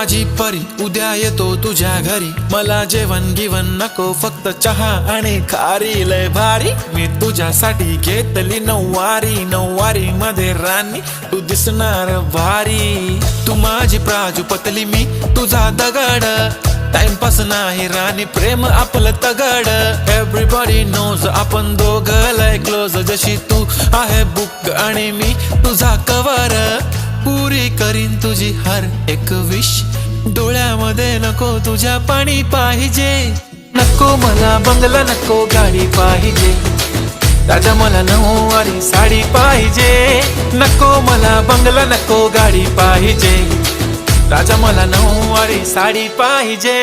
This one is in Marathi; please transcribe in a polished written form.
माझी परी उद्या येतो तुझ्या घरी, मला जेवण गिवण नको फक्त चहा आणि खारी. लय भारी मी तुझ्यासाठी घेतली नऊवारी, नऊवारी मध्ये राणी तू दिसणार भारी. तू माझी प्राजूपतली मी तुझा दगड, टाइमपास नाही राणी प्रेम आपलं तगड. एव्हरीबॉडी नोज आपण दोघं लय क्लोज, जशी तू आहे बुक आणि मी तुझा कवर. पुरी करीन तुझी हर एक विश, डोळ्यामध्ये नको तुझ्या पाणी पाहिजे. नको मला बंगला नको गाडी पाहिजे, राजा मला नऊवारी साडी पाहिजे. नको मला बंगला नको गाडी पाहिजे, राजा मला नऊवारी साडी पाहिजे.